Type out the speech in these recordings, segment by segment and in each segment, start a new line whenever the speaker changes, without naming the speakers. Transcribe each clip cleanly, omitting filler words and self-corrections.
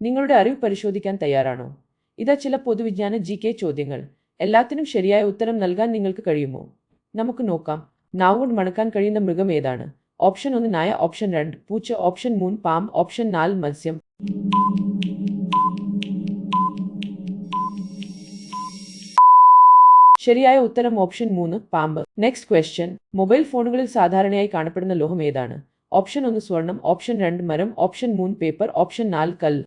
നിങ്ങളുടെ അറിവ് പരിശോധിക്കാൻ തയ്യാറാണോ? ഇതാ ചില പൊതുവിജ്ഞാന GK ചോദ്യങ്ങൾ. എല്ലാത്തിനും ശരിയായ ഉത്തരം നൽകാൻ നിങ്ങൾക്ക് കഴിയുമോ? നമുക്ക് നോക്കാം. നാവുകൊണ്ട് മണക്കാൻ കഴിയുന്ന മൃഗം ഏതാണ്? ഓപ്ഷൻ 1 നായ, ഓപ്ഷൻ 2 പൂച്ച, ഓപ്ഷൻ 3 പാമ്പ്, ഓപ്ഷൻ 4 മത്സ്യം. ശരിയായ ഉത്തരം ഓപ്ഷൻ 3 പാമ്പ്. Next question. മൊബൈൽ ഫോണുകളിൽ സാധാരണയായി കാണപ്പെടുന്ന ലോഹം ഏതാണ്? ഓപ്ഷൻ 1 സ്വർണം, ഓപ്ഷൻ 2 മരം, ഓപ്ഷൻ 3 പേപ്പർ, ഓപ്ഷൻ 4 കല്ല്.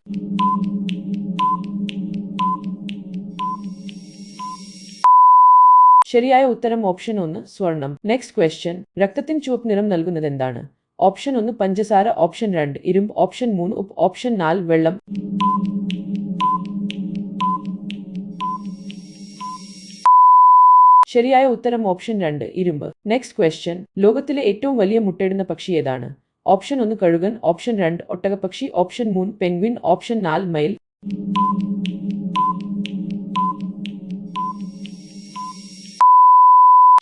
ശരിയായ ഉത്തരം ഓപ്ഷൻ 1 സ്വർണം. Next question. രക്തത്തിന് ചുവപ്പ് നിറം നൽകുന്നത് എന്താണ്? ഓപ്ഷൻ 1 പഞ്ചസാര, ഓപ്ഷൻ 2 ഇരുമ്പ്, ഓപ്ഷൻ 3 ഉപ്പ്, ഓപ്ഷൻ 4 വെള്ളം. ശരിയായ ഉത്തരം ഓപ്ഷൻ 2 ഇരുമ്പ്. Next question. ലോകത്തിലെ ഏറ്റവും വലിയ മുട്ടയിടുന്ന പക്ഷി ഏതാണ്? ഓപ്ഷൻ 1 കഴുകൻ, ഓപ്ഷൻ 2 ഒട്ടകപ്പക്ഷി, ഓപ്ഷൻ 3 പെൻഗ്വിൻ, ഓപ്ഷൻ 4 മയിൽ.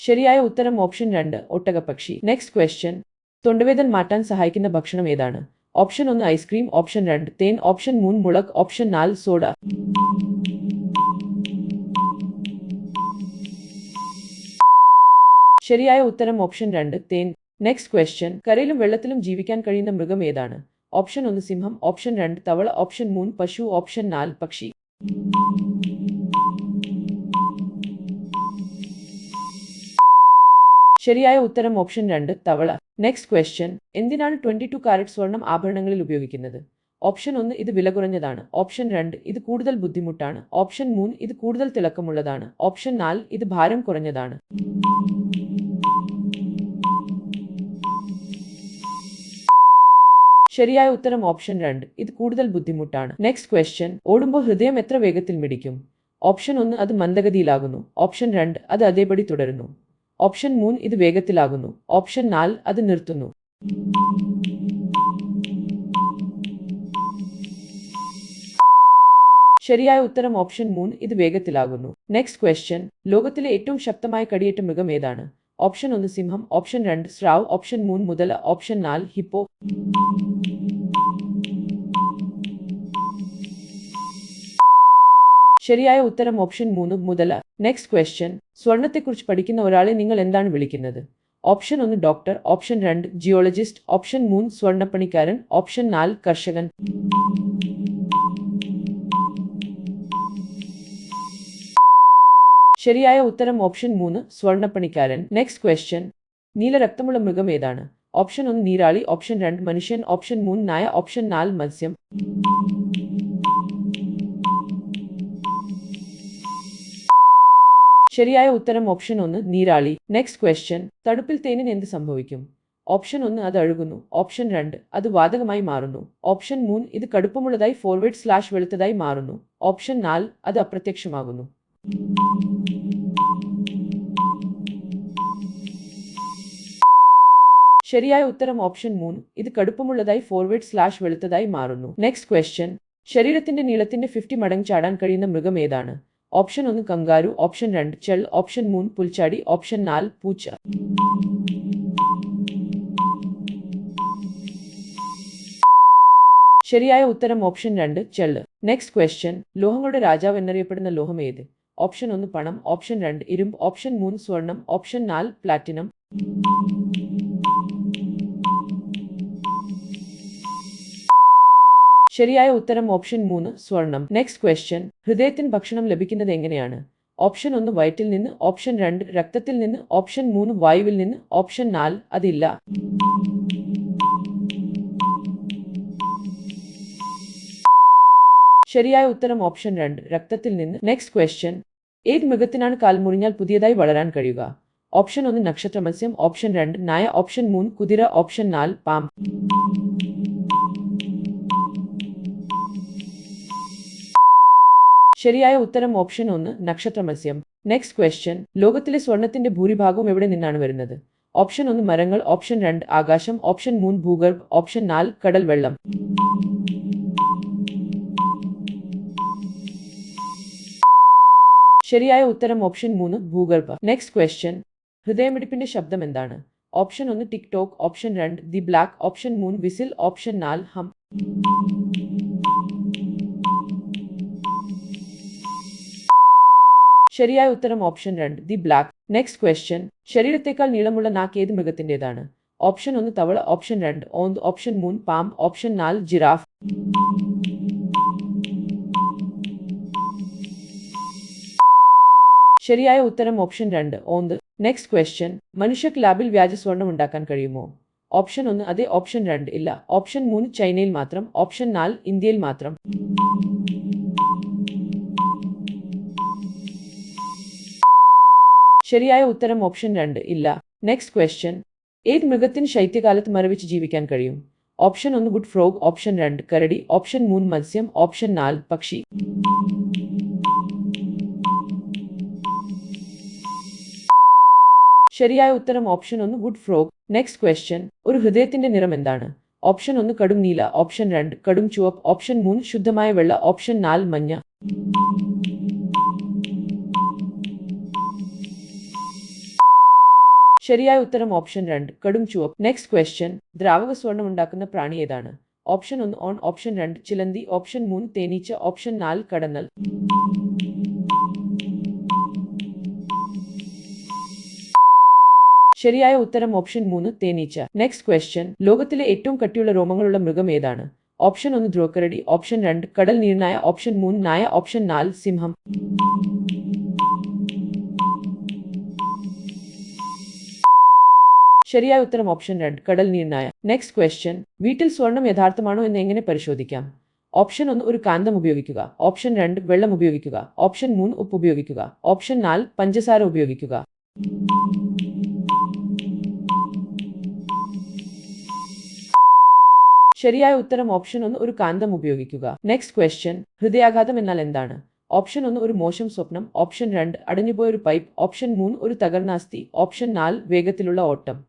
ശരിയായ ഉത്തരം ഓപ്ഷൻ 2 ഒട്ടകപ്പക്ഷി. Next question. തൊണ്ടവേദന മാറ്റാൻ സഹായിക്കുന്ന ഭക്ഷണം ഏതാണ്? ഓപ്ഷൻ 1 ഐസ്ക്രീം, ഓപ്ഷൻ 2 തേൻ, ഓപ്ഷൻ 3 മുളക്, ഓപ്ഷൻ 4 സോഡ. ശരിയായ ഉത്തരം ഓപ്ഷൻ 2 തേൻ. Next question. കരയിലും വെള്ളത്തിലും ജീവിക്കാൻ കഴിയുന്ന മൃഗം ഏതാണ്? ഓപ്ഷൻ 1 സിംഹം, ഓപ്ഷൻ 2 തവള, ഓപ്ഷൻ 3 പശു, ഓപ്ഷൻ 4 പക്ഷി. ശരിയായ ഉത്തരം ഓപ്ഷൻ 2 തവള. Next question. എന്തിനാണ് 22 കാരറ്റ് സ്വർണം ആഭരണങ്ങളിൽ ഉപയോഗിക്കുന്നത്? ഓപ്ഷൻ 1 ഇത് വില കുറഞ്ഞതാണ്, ഓപ്ഷൻ 2 ഇത് കൂടുതൽ ബുദ്ധിമുട്ടാണ്, ഓപ്ഷൻ 3 ഇത് കൂടുതൽ തിളക്കമുള്ളതാണ്, ഓപ്ഷൻ 4 ഇത് ഭാരം കുറഞ്ഞതാണ്. ശരിയായ ഉത്തരം ഓപ്ഷൻ 2 ഇത് കൂടുതൽ ബുദ്ധിമുട്ടാണ്. Next question. ഓടുമ്പോൾ ഹൃദയം എത്ര വേഗത്തിൽ മിടിക്കും? ഓപ്ഷൻ 1 അത് മന്ദഗതിയിലാകുന്നു, ഓപ്ഷൻ 2 അത് അതേപടി തുടരുന്നു, ഓപ്ഷൻ 3 ഇത് വേഗത്തിലാകുന്നു, ഓപ്ഷൻ 4 അത് നിർത്തുന്നു. ശരിയായ ഉത്തരം ഓപ്ഷൻ 3 ഇത് വേഗത്തിലാകുന്നു. Next question. ലോകത്തിലെ ഏറ്റവും ശക്തമായ കടിയേറ്റ മൃഗം ഏതാണ്? ഓപ്ഷൻ 1 സിംഹം, ഓപ്ഷൻ 2 സ്രാവ്, ഓപ്ഷൻ 3 മുതല, ഓപ്ഷൻ 4 ഹിപ്പോ. ശരിയായ ഉത്തരം ഓപ്ഷൻ 3 മുതല. Next question. സ്വർണത്തെക്കുറിച്ച് പഠിക്കുന്ന ഒരാളെ നിങ്ങൾ എന്താണ് വിളിക്കുന്നത്? Option 1 doctor, option 2 geologist, option 3 സ്വർണ്ണപ്പണിക്കാരൻ, ഓപ്ഷൻ 4 കർഷകൻ. ശരിയായ ഉത്തരം ഓപ്ഷൻ 3 സ്വർണ്ണപ്പണിക്കാരൻ. Next question. നീല രക്തമുള്ള മൃഗം ഏതാണ്? ഓപ്ഷൻ 1 നീരാളി, ഓപ്ഷൻ 2 മനുഷ്യൻ, ഓപ്ഷൻ 3 നായ, ഓപ്ഷൻ 4 മത്സ്യം. ശരിയായ ഉത്തരം ഓപ്ഷൻ 1 നീരാളി. Next question. തണുപ്പിൽ തേനിന് എന്ത് സംഭവിക്കും? ഓപ്ഷൻ 1 അത് അഴുകുന്നു, ഓപ്ഷൻ 2 അത് വാതകമായി മാറുന്നു, ഓപ്ഷൻ 3 ഇത് കടുപ്പമുള്ളതായി / വെളുത്തതായി മാറുന്നു, ഓപ്ഷൻ 4 അത് അപ്രത്യക്ഷമാകുന്നു. ശരിയായ ഉത്തരം ഓപ്ഷൻ 3 ഇത് കടുപ്പമുള്ളതായി / വെളുത്തതായി മാറുന്നു. Next question. ശരീരത്തിന്റെ നീളത്തിന്റെ 50 മടങ്ങ് ചാടാൻ കഴിയുന്ന മൃഗം ഏതാണ്? ഓപ്ഷൻ 1 കങ്കാരു, ഓപ്ഷൻ 2 ചെൾ, ഓപ്ഷൻ 3 പുൽച്ചാടി, ഓപ്ഷൻ 4 പൂച്ച. ശരിയായ ഉത്തരം ഓപ്ഷൻ 2 ചെള്ള്. Next question. ലോഹങ്ങളുടെ രാജാവ് എന്നറിയപ്പെടുന്ന ലോഹം ഏത്? ഓപ്ഷൻ 1 പണം, ഓപ്ഷൻ 2 ഇരുമ്പ്, ഓപ്ഷൻ 3 സ്വർണം, ഓപ്ഷൻ 4 പ്ലാറ്റിനം. ശരിയായ ഉത്തരം ഓപ്ഷൻ 3 സ്വർണം. Next question. ഹൃദയത്തിന് ഭക്ഷണം ലഭിക്കുന്നത് എങ്ങനെയാണ്? ഓപ്ഷൻ 1 വയറ്റിൽ നിന്ന്, ഓപ്ഷൻ 2 രക്തത്തിൽ നിന്ന്, ഓപ്ഷൻ 3 വായുവിൽ നിന്ന്, ഓപ്ഷൻ 4 അതില്ല. ശരിയായ ഉത്തരം ഓപ്ഷൻ 2 രക്തത്തിൽ നിന്ന്. Next question. ഏത് മൃഗത്തിനാണ് കാൽ മുറിഞ്ഞാൽ പുതിയതായി വളരാൻ കഴിയുക? ഓപ്ഷൻ 1 നക്ഷത്ര മത്സ്യം, ഓപ്ഷൻ 2 നായ, ഓപ്ഷൻ 3 കുതിര, ഓപ്ഷൻ 4 പാമ്പ്. ശരിയായ ഉത്തരം ഓപ്ഷൻ 1 നക്ഷത്ര മത്സ്യം. Next question. ലോകത്തിലെ സ്വർണത്തിന്റെ ഭൂരിഭാഗവും എവിടെ നിന്നാണ് വരുന്നത്? ഓപ്ഷൻ 1 മരങ്ങൾ, ഓപ്ഷൻ 2 ആകാശം, ഓപ്ഷൻ 3 ഭൂഗർഭം, ഓപ്ഷൻ 4 കടൽ വെള്ളം. ശരിയായ ഉത്തരം ഓപ്ഷൻ 3 ഭൂഗർഭ. Next question. ഹൃദയമിടിപ്പിന്റെ ശബ്ദം എന്താണ്? Option 1 tick tock, option 2 the black, option 3 whistle, option 4 hum. ശരിയായ ഉത്തരം option 2 the black. Next question. ശരീരത്തേക്കാൾ നീളമുള്ള നാക്ക് ഏത് മൃഗത്തിൻ്റെതാണ്? ഓപ്ഷൻ 1 തവള, ഓപ്ഷൻ 2 ഓന്ത്, ഓപ്ഷൻ 3 പാമ്പ്, ഓപ്ഷൻ 4 ജിറാഫ്. ശരിയായ ഉത്തരം ഓപ്ഷൻ 2 ഓന്ത്. Next question. മനുഷ്യക്ക് ലാബിൽ വ്യാജ സ്വർണം ഉണ്ടാക്കാൻ കഴിയുമോ? ഓപ്ഷൻ 1 അതെ, ഓപ്ഷൻ 2 ഇല്ല, ഓപ്ഷൻ 3 ചൈനയിൽ മാത്രം, ഓപ്ഷൻ 4 ഇന്ത്യയിൽ മാത്രം. ശരിയായ ഉത്തരം ഓപ്ഷൻ 2 ഇല്ല. Next question. ഏത് മൃഗത്തിന് ശൈത്യകാലത്ത് മരവിച്ച് ജീവിക്കാൻ കഴിയും? ഓപ്ഷൻ 1 ഗുഡ് ഫ്രോഗ്, ഓപ്ഷൻ 2 കരടി, ഓപ്ഷൻ 3 മത്സ്യം, ഓപ്ഷൻ 4 പക്ഷി. ശരിയായ ഉത്തരം option 1 good frog. Next question. ഒരു ഹൃദയത്തിന്റെ നിറം എന്താണ്? ഓപ്ഷൻ 1 കടും നീല, ഓപ്ഷൻ 2 കടും ചുവപ്പ്, ഓപ്ഷൻ 3 ശുദ്ധമായ വെള്ള, ഓപ്ഷൻ 4 മഞ്ഞ. ശരിയായ ഉത്തരം ഓപ്ഷൻ 2 കടും ചുവപ്പ്. Next question. ദ്രാവക സ്വർണം ഉണ്ടാക്കുന്ന പ്രാണി ഏതാണ്? ഓപ്ഷൻ 1 ഓൺ, ഓപ്ഷൻ 2 ചിലന്തി, ഓപ്ഷൻ 3 തേനീച്ച, ഓപ്ഷൻ 4 കടന്നൽ. ശരിയായ ഉത്തരം ഓപ്ഷൻ 3 തേനീച്ച. Next question. ലോകത്തിലെ ഏറ്റവും കട്ടിയുള്ള രോമങ്ങളുള്ള മൃഗം ഏതാണ്? ഓപ്ഷൻ 1 ധ്രുവക്കരടി, ഓപ്ഷൻ 2 കടൽ നീർനായ, ഓപ്ഷൻ 3 നായ, ഓപ്ഷൻ 4 സിംഹം. ശരിയായ ഉത്തരം ഓപ്ഷൻ 2 കടൽ നീർനായ. Next question. വീട്ടിൽ സ്വർണം യഥാർത്ഥമാണോ എന്ന് എങ്ങനെ പരിശോധിക്കാം? ഓപ്ഷൻ 1 ഒരു കാന്തം ഉപയോഗിക്കുക, ഓപ്ഷൻ 2 വെള്ളം ഉപയോഗിക്കുക, ഓപ്ഷൻ 3 ഉപ്പ് ഉപയോഗിക്കുക, ഓപ്ഷൻ 4 പഞ്ചസാര ഉപയോഗിക്കുക. ശരിയായ ഉത്തരം ഓപ്ഷൻ 1 ഒരു കാന്തം ഉപയോഗിക്കുക. Next question. ഹൃദയാഘാതം എന്നാൽ എന്താണ്? ഓപ്ഷൻ 1 ഒരു മോശം സ്വപ്നം, ഓപ്ഷൻ 2 അടഞ്ഞുപോയ ഒരു പൈപ്പ്, ഓപ്ഷൻ 3 ഒരു തകർന്ന അസ്ഥി, ഓപ്ഷൻ 4 വേഗത്തിലുള്ള ഓട്ടം.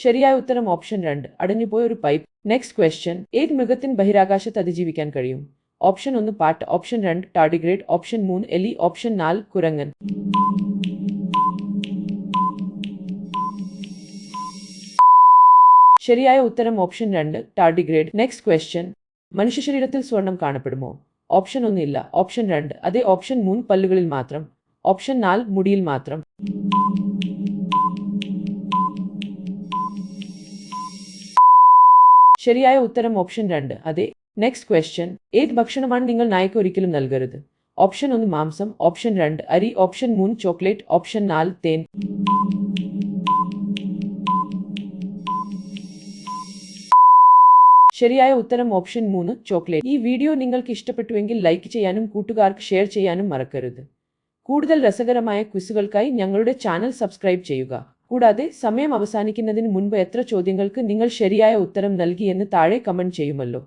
ശരിയായ ഉത്തരം ഓപ്ഷൻ 2 അടഞ്ഞുപോയ ഒരു പൈപ്പ്. Next question. ഏത് മൃഗത്തിന് ബഹിരാകാശത്ത് അതിജീവിക്കാൻ കഴിയും? ഓപ്ഷൻ 1 പാട്ട്, ഓപ്ഷൻ 2 ടാർഡിഗ്രേഡ്, ഓപ്ഷൻ 3 എലി, ഓപ്ഷൻ 4 കുരങ്ങൻ. ശരിയായ ഉത്തരം ഓപ്ഷൻ 2 ടാർഡിഗ്രേഡ്. Next question. മനുഷ്യ ശരീരത്തിൽ സ്വർണം കാണപ്പെടുമോ? ഓപ്ഷൻ 1 ഇല്ല, ഓപ്ഷൻ 2 അതെ, ഓപ്ഷൻ 3 പല്ലുകളിൽ മാത്രം, ഓപ്ഷൻ 4 മുടിയിൽ മാത്രം. ശരിയായ ഉത്തരം ഓപ്ഷൻ 2 അതെ. Next question. ഏത് ഭക്ഷണമാണ് നിങ്ങൾ നായ്ക്ക് ഒരിക്കലും നൽകരുത്? ഓപ്ഷൻ 1 മാംസം, ഓപ്ഷൻ 2 അരി, ഓപ്ഷൻ 3 ചോക്ലേറ്റ്, ഓപ്ഷൻ 4 തേൻ. ശരിയായ ഉത്തരം ഓപ്ഷൻ 3 ചോക്ലേറ്റ്. ഈ വീഡിയോ നിങ്ങൾക്ക് ഇഷ്ടപ്പെട്ടുവെങ്കിൽ ലൈക്ക് ചെയ്യാനും കൂട്ടുകാർക്ക് ഷെയർ ചെയ്യാനും മറക്കരുത്. കൂടുതൽ രസകരമായ ക്വിസുകൾക്കായി ഞങ്ങളുടെ ചാനൽ സബ്സ്ക്രൈബ് ചെയ്യുക. കൂടാതെ സമയം അവസാനിക്കുന്നതിന് മുൻപ് എത്ര ചോദ്യങ്ങൾക്ക് നിങ്ങൾ ശരിയായ ഉത്തരം നൽകിയെന്ന് താഴെ കമന്റ് ചെയ്യുമല്ലോ.